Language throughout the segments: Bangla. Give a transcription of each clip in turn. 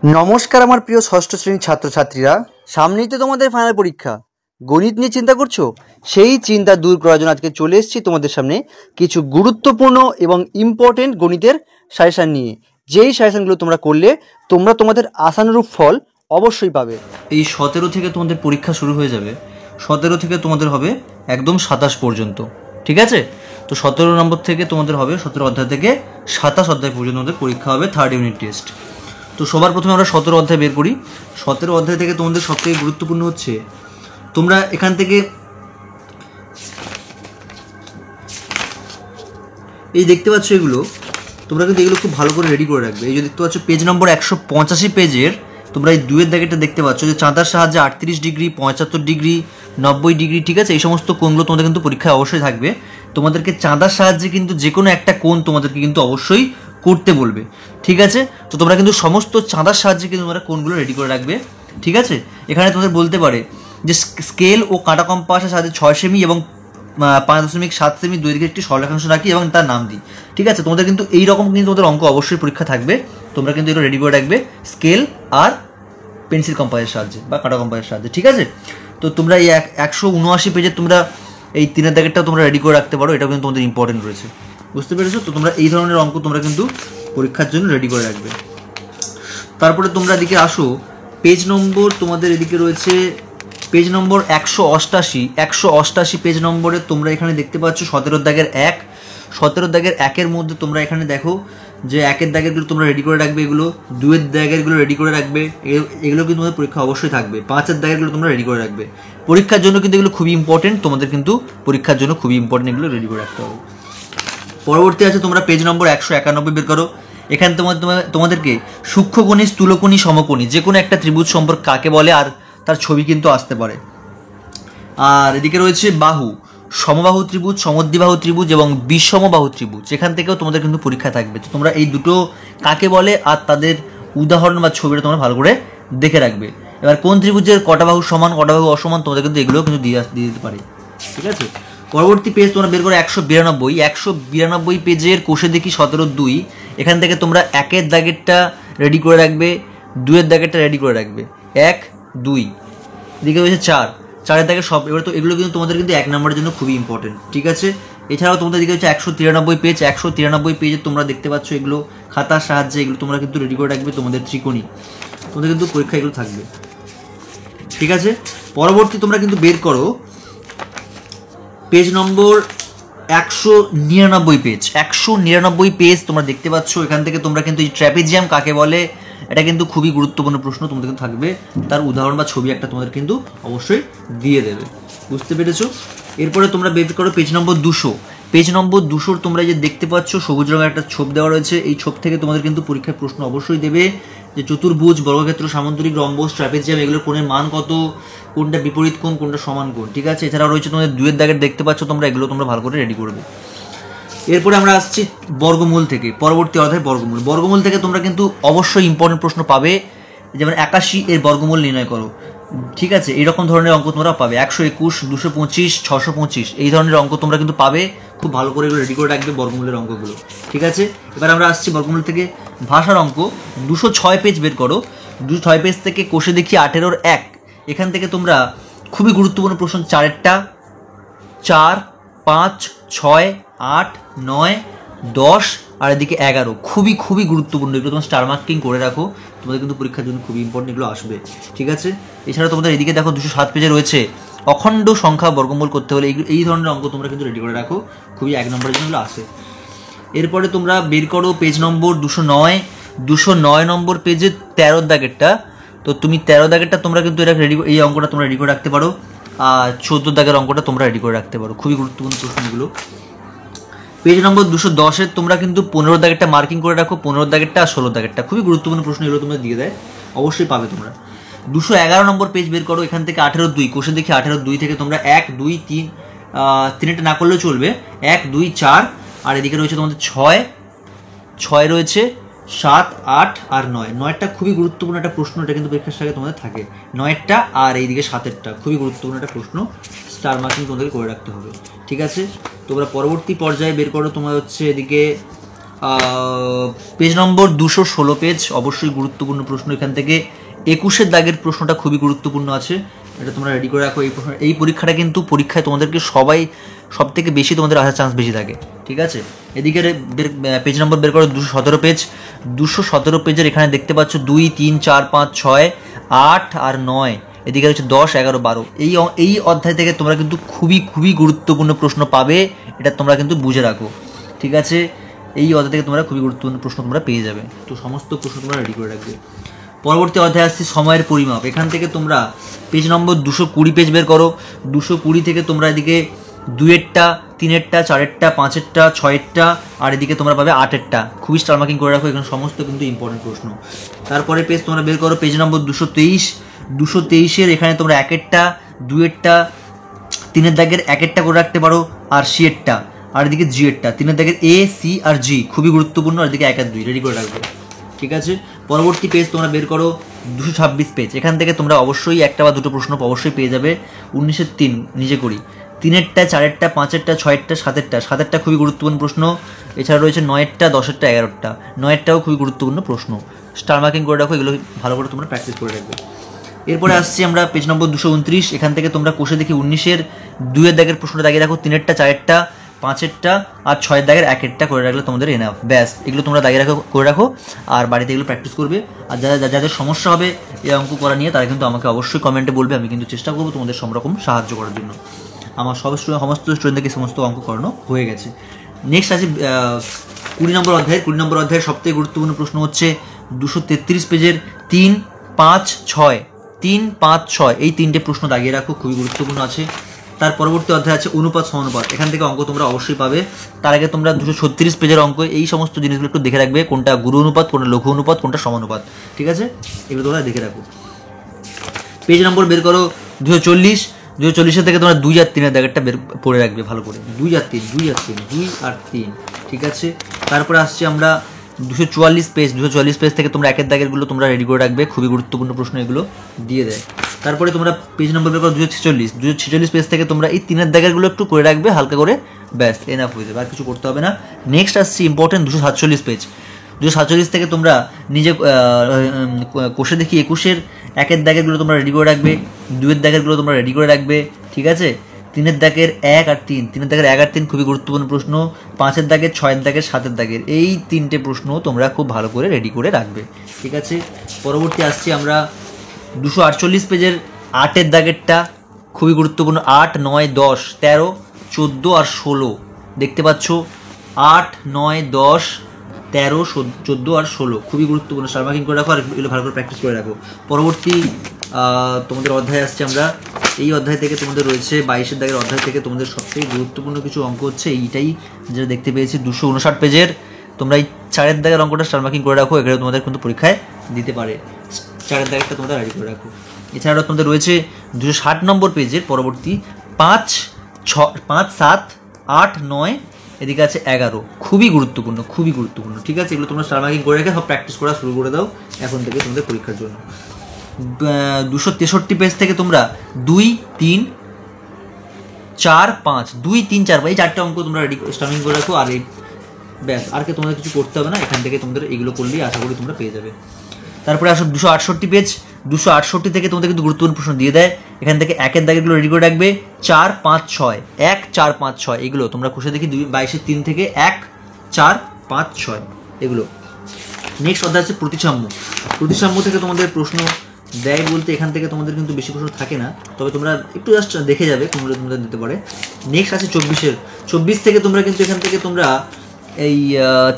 নমস্কার আমার প্রিয় ষষ্ঠ শ্রেণীর ছাত্রছাত্রীরা, সামনেই তো তোমাদের ফাইনাল পরীক্ষা। গণিত নিয়ে চিন্তা করছো? সেই চিন্তা দূর করার জন্য আজকে চলে এসেছি তোমাদের সামনে কিছু গুরুত্বপূর্ণ এবং ইম্পর্টেন্ট গণিতের সাজেশান নিয়ে। যেই সাজেশানগুলো তোমরা করলে তোমরা তোমাদের আশানুরূপ ফল অবশ্যই পাবে। এই 17 থেকে তোমাদের পরীক্ষা শুরু হয়ে যাবে। 17 থেকে তোমাদের হবে একদম 27 পর্যন্ত, ঠিক আছে? তো 17 নম্বর থেকে তোমাদের হবে 17 অধ্যায় থেকে 27 অধ্যায় পর্যন্ত তোমাদের পরীক্ষা হবে, থার্ড ইউনিট টেস্ট। তো সবার প্রথমে আমরা 17 অধ্যায় বের করি। 17 অধ্যায় থেকে তোমাদের সবথেকে গুরুত্বপূর্ণ হচ্ছে তোমরা এখান থেকে এই দেখতে পাচ্ছ, এগুলো তোমরা কিন্তু এগুলো খুব ভালো করে রেডি করে রাখবে। এই যে দেখতে পাচ্ছ পেজ নম্বর 185 পেজের তোমরা এই দুয়ের দাগেরটা দেখতে পাচ্ছ যে চাঁদার সাহায্যে 38 ডিগ্রি, 75 ডিগ্রি, 90 ডিগ্রি, ঠিক আছে? এই সমস্ত কোণগুলো তোমাদের কিন্তু পরীক্ষায় অবশ্যই থাকবে। তোমাদেরকে চাঁদার সাহায্যে কিন্তু যে কোনো একটা কোণ তোমাদেরকে কিন্তু অবশ্যই করতে বলবে, ঠিক আছে? তো তোমরা কিন্তু সমস্ত চাঁদার সাহায্যে কিন্তু তোমরা কোণগুলো রেডি করে রাখবে, ঠিক আছে? এখানে তোমাদের বলতে পারে যে স্কেল ও কাঁটা কম্পাসের সাহায্যে 6 সেমি এবং 5.7 সেমি দৈর্ঘ্যের একটি সরলরেখাংশ রাখি এবং তার নাম দিই, ঠিক আছে? তোমাদের কিন্তু এইরকম কিন্তু তোমাদের অঙ্ক অবশ্যই পরীক্ষা থাকবে। তোমরা কিন্তু এটা রেডি করে রাখবে স্কেল আর পেন্সিল কম্পাসের সাহায্যে বা কাঁটা কম্পাসের সাহায্যে, ঠিক আছে? তো তোমরা এই 179 পেজের তোমরা এই 3-এর দাগেরটাও তোমরা রেডি করে রাখতে পারো, এটাও কিন্তু তোমাদের ইম্পর্টেন্ট রয়েছে, বুঝতে পেরেছো? তো তোমরা এই ধরনের অঙ্ক তোমরা কিন্তু পরীক্ষার জন্য রেডি করে রাখবে। তারপরে তোমরা এদিকে আসো, পেজ নম্বর তোমাদের এদিকে রয়েছে পেজ নম্বর 188 পেজ নম্বরে তোমরা এখানে দেখতে পাচ্ছ 17 দাগের 1। 17 দাগের 1-এর মধ্যে তোমরা এখানে দেখো যে 1-এর দাগেরগুলো তোমরা রেডি করে রাখবে, এগুলো 2-এর দাগেরগুলো রেডি করে রাখবে, এগুলো কিন্তু তোমাদের পরীক্ষা অবশ্যই থাকবে। 5-এর দাগেরগুলো তোমরা রেডি করে রাখবে, পরীক্ষার জন্য কিন্তু এগুলো খুবই ইম্পর্টেন্ট, তোমাদের কিন্তু পরীক্ষার জন্য খুবই ইম্পর্টেন্ট, এগুলো রেডি করে রাখতে হবে। পরবর্তী আছে তোমরা পেজ নম্বর 191 বের করো। এখানে তোমাদেরকে সূক্ষ্মকোণী, স্থূলকোণী, সমকোণী যে কোনো একটা ত্রিভুজ সম্পর্ক কাকে বলে আর তার ছবি কিন্তু আসতে পারে। আর এদিকে রয়েছে বাহু, সমবাহু ত্রিভুজ, সমদ্বিবাহু ত্রিভুজ এবং বিষমবাহু ত্রিভুজ, এখান থেকেও তোমাদের কিন্তু পরীক্ষা থাকবে। তো তোমরা এই দুটো কাকে বলে আর তাদের উদাহরণ বা ছবিটা তোমরা ভালো করে দেখে রাখবে। এবার কোন ত্রিভুজের কটা বাহু সমান, কটা বাহু অসমান, তোমাদের কিন্তু এগুলো কিন্তু দিয়ে দিতে পারে, ঠিক আছে? পরবর্তী পেজ তোমরা বের করো 192 পেজের কোষে দেখি 17-2। এখান থেকে তোমরা 1-এর দাগেরটা রেডি করে রাখবে, 2-এর দাগেরটা রেডি করে রাখবে, 1, 2, এদিকে রয়েছে 4-এর দাগের সব। এবার তো এগুলো কিন্তু তোমাদের কিন্তু 1 নম্বরের জন্য খুবই ইম্পর্টেন্ট, ঠিক আছে? এছাড়াও তোমাদের দিকে হচ্ছে 193 পেজ। 193 পেজে তোমরা দেখতে পাচ্ছ এগুলো খাতার সাহায্যে এগুলো তোমরা কিন্তু রেডি করে রাখবে, তোমাদের ত্রিকোণী, তোমাদের কিন্তু পরীক্ষা এগুলো থাকবে, ঠিক আছে? পরবর্তী তোমরা কিন্তু বের করো পেজ নম্বর 199 পেজ তোমরা দেখতে পাচ্ছ। এখান থেকে তোমরা কিন্তু এই ট্র্যাপিজিয়াম কাকে বলে এটা কিন্তু খুবই গুরুত্বপূর্ণ প্রশ্ন, তোমাদের কিন্তু থাকবে, তার উদাহরণ বা ছবি একটা তোমাদের কিন্তু অবশ্যই দিয়ে দেবে, বুঝতে পেরেছো? এরপরে তোমরা বের করো পেজ নম্বর 200। পেজ নম্বর 200 তোমরা যে দেখতে পাচ্ছ সবুজ রঙের একটা ছোপ দেওয়া রয়েছে, এই ছোপ থেকে তোমাদের কিন্তু পরীক্ষায় প্রশ্ন অবশ্যই দেবে যে চতুর্ভুজ, বর্গক্ষেত্র, সামান্তরিক, রম্বস, ট্র্যাপিজিয়াম এগুলোর কোণের মান কত, কোনটা বিপরীত কোণ, কোনটা সমান কোণ, ঠিক আছে? এছাড়াও রয়েছে তোমাদের 2-এর দাগের দেখতে পাচ্ছ তোমরা, এগুলো তোমরা ভালো করে রেডি করবে। এরপরে আমরা আসছি বর্গমূল থেকে, পরবর্তী অধ্যায় বর্গমূল থেকে তোমরা কিন্তু অবশ্যই ইম্পর্টেন্ট প্রশ্ন পাবে, যেমন 81 এর বর্গমূল নির্ণয় করো, ঠিক আছে? এইরকম ধরনের অঙ্ক তোমরা পাবে, 121, 225, 625 এই ধরনের অঙ্ক তোমরা কিন্তু পাবে। খুব ভালো করে এগুলো রেডি করে রাখবে বর্গমূলের অঙ্কগুলো, ঠিক আছে? এবার আমরা আসছি বর্গমূল থেকে ভাষার অঙ্ক। 206 পেজ বের করো। 206 পেজ থেকে কোষে দেখি 18-এর 1। এখান থেকে তোমরা খুবই গুরুত্বপূর্ণ প্রশ্ন 4-এরটা, 4, 5, 6, 8, 9, 10 আর এদিকে 11 খুবই গুরুত্বপূর্ণ, এগুলো তোমার স্টার মার্কিং করে রাখো, তোমাদের কিন্তু পরীক্ষার জন্য খুবই ইম্পর্টেন্ট, এগুলো আসবে, ঠিক আছে? এছাড়া তোমাদের এদিকে দেখো 207 পেজে রয়েছে অখণ্ড সংখ্যা বর্গমূল করতে হলে এই ধরনের অঙ্ক তোমরা কিন্তু রেডি করে রাখো, খুবই 1 নম্বরের জন্য এগুলো আসে। এরপরে তোমরা বের করো পেজ নম্বর 209 নম্বর পেজে 13-এর দাগেরটা। তো তুমি 13 দাগেরটা তোমরা কিন্তু এটা রেডি, এই অঙ্কটা তোমরা রেডি করে রাখতে পারো, আর 14 দাগের অঙ্কটা তোমরা রেডি করে রাখতে পারো, খুবই গুরুত্বপূর্ণ প্রশ্নগুলো। পেজ নম্বর 210-এর তোমরা কিন্তু 15 দাগেরটা মার্কিং করে রাখো, 15 দাগেরটা আর 16 দাগেরটা খুবই গুরুত্বপূর্ণ প্রশ্ন, এগুলো তোমরা দিয়ে দেয় অবশ্যই পাবে তোমরা। 211 নম্বর পেজ বের করো। এখান থেকে 18-2 কোষে দেখি 18-2 থেকে তোমরা 1, 2, 3, 3টা না করলেও চলবে, 1, 2, 4 আর এদিকে রয়েছে তোমাদের 6 রয়েছে, 7, 8 আর 9। 9টা খুবই গুরুত্বপূর্ণ একটা প্রশ্ন, এটা কিন্তু পরীক্ষার সাথে তোমাদের থাকে, 9টা আর এইদিকে 7-এরটা খুবই গুরুত্বপূর্ণ একটা প্রশ্ন, স্টার মার্কিং তোমাদের করে রাখতে হবে, ঠিক আছে? তোমরা পরবর্তী পর্যায়ে বের করো তোমার হচ্ছে এদিকে পেজ নম্বর 216 পেজ, অবশ্যই গুরুত্বপূর্ণ প্রশ্ন। এখান থেকে 21-এর দাগের প্রশ্নটা খুবই গুরুত্বপূর্ণ আছে, এটা তোমরা রেডি করে রাখো। এই পরীক্ষাটা কিন্তু পরীক্ষায় তোমাদেরকে সব থেকে বেশি তোমাদের আসার চান্স বেশি থাকে, ঠিক আছে। এদিকে পেজ নম্বর বের করো 217 পেজ। 217 পেজের এখানে দেখতে পাচ্ছ 2, 3, 4, 5, 6, 8 আর 9, এদিকে হচ্ছে 10, 11, 12। এই অধ্যায় থেকে তোমরা কিন্তু খুবই গুরুত্বপূর্ণ প্রশ্ন পাবে, এটা তোমরা কিন্তু বুঝে রাখো, ঠিক আছে। এই অধ্যায় থেকে তোমরা খুবই গুরুত্বপূর্ণ প্রশ্ন তোমরা পেয়ে যাবে, তো সমস্ত প্রশ্ন তোমরা রেডি করে রাখবে। পরবর্তী অধ্যায় আসছে সময়ের পরিমাপ। এখান থেকে তোমরা পেজ নম্বর 220 পেজ বের করো। 220 থেকে তোমরা এদিকে 2-এরটা, 3-এরটা, 4-এরটা, 5-এরটা, 6-এরটা আর এদিকে তোমরা পাবে 8-এরটা। খুবই স্টার মার্কিং করে রাখো, এখানে সমস্ত কিন্তু ইম্পর্টেন্ট প্রশ্ন। তারপরে পেজ তোমরা বের করো পেজ নম্বর 223। 223-এর এখানে তোমরা 1-এরটা, 2-এরটা, 3-এর দাগের 1-এরটা করে রাখতে পারো আর সি-এরটা, আর এদিকে জি-এরটা, 3-এর দাগের এ, সি আর জি খুবই গুরুত্বপূর্ণ, আর এদিকে 1 আর 2 রেডি করে রাখবে, ঠিক আছে। পরবর্তী পেজ তোমরা বের করো 226 পেজ। এখান থেকে তোমরা অবশ্যই একটা বা দুটো প্রশ্ন অবশ্যই পেয়ে যাবে। 19-এর 3 নিজে করি, 3-এরটা, 4-এরটা, 5-এরটা, 6-এরটা, 7-এরটা খুবই গুরুত্বপূর্ণ প্রশ্ন। এছাড়া রয়েছে 9-এরটা, 10-এরটা, 11-টা, 9-এরটাও খুবই গুরুত্বপূর্ণ প্রশ্ন। স্টার মার্কিং করে রাখো, এগুলো ভালো করে তোমরা প্র্যাকটিস করে রাখবে। এরপরে আসছি আমরা পেজ নম্বর 229। এখান থেকে তোমরা কোষে দেখি 19-এর 2-এর দাগের প্রশ্নটা দাগিয়ে রাখো, 3-এরটা, 4-এরটা, 5-এরটা আর 6-এর দাগের 1-এরটা করে রাখলে তোমাদের এনাফ, ব্যাস। এগুলো তোমরা দাগিয়ে করে রাখো আর বাড়িতে এগুলো প্র্যাকটিস করবে। আর যাদের সমস্যা হবে এই অঙ্ক করা নিয়ে, তারা কিন্তু আমাকে অবশ্যই কমেন্টে বলবে, আমি কিন্তু চেষ্টা করবো তোমাদের সব রকম সাহায্য করার জন্য। আমার সমস্ত স্টুডেন্টদেরকে সমস্ত অঙ্ক করানো হয়ে গেছে। নেক্সট আছে 20 নম্বর অধ্যায়। 20 নম্বর অধ্যায়ের সবথেকে গুরুত্বপূর্ণ প্রশ্ন হচ্ছে 233 পেজের 3, 5, 6। 3, 5, 6 এই 3টে প্রশ্ন দাগিয়ে রাখো, খুবই গুরুত্বপূর্ণ আছে। তার পরবর্তী অধ্যায় আছে অনুপাত সমানুপাত। এখান থেকে অঙ্ক তোমরা অবশ্যই পাবে। তার আগে তোমরা 236 পেজের অঙ্ক, এই সমস্ত জিনিসগুলো একটু দেখে রাখবে, কোনটা গুরু অনুপাত, কোনটা লঘু অনুপাত, কোনটা সমানুপাত, ঠিক আছে। এগুলো তোমরা দেখে রাখো। পেজ নম্বর বের করো 240। 240 থেকে তোমরা 2 আর 3-এর দাগেরটা বের পড়ে রাখবে ভালো করে, 2 আর 3, 2 আর 3, 2 আর 3, ঠিক আছে। তারপরে আসছি আমরা 244 পেজ। 244 পেজ থেকে তোমরা 1-এর দাগেরগুলো তোমরা রেডি করে রাখবে, খুবই গুরুত্বপূর্ণ প্রশ্ন এগুলো দিয়ে দেয়। তারপরে তোমরা পেজ নম্বর বের করো 246। 246 পেজ থেকে তোমরা এই 3-এর দাগেরগুলো একটু করে রাখবে হালকা করে, ব্যাস এনাফ হয়ে যাবে, আর কিছু করতে হবে না। নেক্সট আসছি ইম্পর্টেন্ট 247 পেজ। 247 থেকে তোমরা নিজে কোষে দেখি 21-এর 1-এর দাগেরগুলো তোমরা রেডি করে রাখবে, 2-এর দাগেরগুলো তোমরা রেডি করে রাখবে, ঠিক আছে। 3-এর দাগের 1 আর 3, 3-এর দাগের 1 আর 3 খুবই গুরুত্বপূর্ণ প্রশ্ন। 5-এর দাগের, 6-এর দাগের, 7-এর দাগের এই 3টে প্রশ্ন তোমরা খুব ভালো করে রেডি করে রাখবে, ঠিক আছে। পরবর্তী আসছি আমরা 248 পেজের 8-এর দাগেরটা, খুবই গুরুত্বপূর্ণ। 8, 9, 10, 13, 14 আর 16 দেখতে পাচ্ছ, 8, 9, 10, 13, 14 আর 16 খুবই গুরুত্বপূর্ণ, স্টার মার্কিং করে রাখো আর এগুলো ভালো করে প্র্যাকটিস করে রাখো। পরবর্তী তোমাদের অধ্যায় আসছে আমরা, এই অধ্যায় থেকে তোমাদের রয়েছে 22-এর দাগের অধ্যায় থেকে তোমাদের সবথেকে গুরুত্বপূর্ণ কিছু অঙ্ক হচ্ছে এইটাই, যেটা দেখতে পেয়েছি 259 পেজের। তোমরা এই 4-এর দাগের অঙ্কটা স্টার মার্কিং করে রাখো, এখানে তোমাদের কিন্তু পরীক্ষায় দিতে পারে। 4-এর দাগেরটা তোমরা রেডি করে রাখো। এছাড়াও তোমাদের রয়েছে 260 নম্বর পেজের পরবর্তী 5, 7, 8, 9, এদিকে আছে 11, খুবই গুরুত্বপূর্ণ, ঠিক আছে। এগুলো তোমরা স্টার মার্কিং করে রেখে সব প্র্যাকটিস করা শুরু করে দাও এখন থেকে তোমাদের পরীক্ষার জন্য। 263 পেজ থেকে তোমরা 2, 3, 4, 5, 2, 3, 4 এই 4টে অঙ্ক তোমরা রেডি স্টার মার্কিং করে রাখো, আর এই ব্যাস আর কি তোমাদের কিছু করতে হবে না, এখান থেকে তোমাদের এগুলো করলেই আশা করি তোমরা পেয়ে যাবে। তারপরে আসো 268 পেজ। 268 থেকে তোমাদের কিন্তু গুরুত্বপূর্ণ প্রশ্ন দিয়ে দেয়, এখান থেকে 1-এর দাগেরগুলো রেডি করে রাখবে, 4, 5, 6, 1, 4, 5, 6 এগুলো তোমরা কোষে দেখি 22-এর 3 থেকে 1, 4, 5, 6 এগুলো। নেক্সট অধ্যায় আছে প্রতিসাম্য। প্রতিসাম্য থেকে তোমাদের প্রশ্ন দেয় বলতে এখান থেকে তোমাদের কিন্তু বেশি প্রশ্ন থাকে না, তবে তোমরা একটু জাস্ট দেখে যাবে কোনগুলো তোমাদের দিতে পারে। নেক্সট আছে 24 থেকে তোমরা কিন্তু এখান থেকে তোমরা এই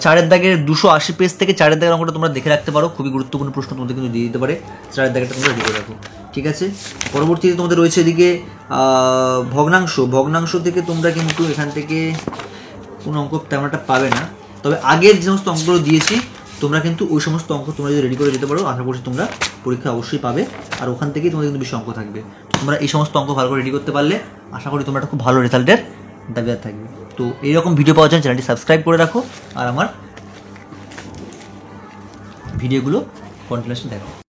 4-এর দাগের 280 পেজ থেকে 4-এর দাগের অঙ্কটা তোমরা দেখে রাখতে পারো, খুবই গুরুত্বপূর্ণ প্রশ্ন তোমাদের কিন্তু দিয়ে দিতে পারে, 4-এর দাগেরটা তোমরা রেডি করে রাখো, ঠিক আছে। পরবর্তীতে তোমাদের রয়েছে এদিকে ভগ্নাংশ থেকে তোমরা কিন্তু এখান থেকে কোনো অঙ্ক তেমন একটা পাবে না, তবে আগের যে সমস্ত অঙ্কগুলো দিয়েছি তোমরা কিন্তু ওই সমস্ত অঙ্ক তোমরা যদি রেডি করে যেতে পারো, আশা করছি তোমরা পরীক্ষা অবশ্যই পাবে, আর ওখান থেকেই তোমাদের কিন্তু বেশি অঙ্ক থাকবে। তোমরা এই সমস্ত অঙ্ক ভালো করে রেডি করতে পারলে আশা করি তোমরা একটা খুব ভালো রেজাল্টের দাবিদার থাকবে। তো এইরকম ভিডিও পাওয়ার জন্য চ্যানেলটি সাবস্ক্রাইব করে রাখো আর আমার ভিডিওগুলো কন্টিনিউয়াসলি দেখো।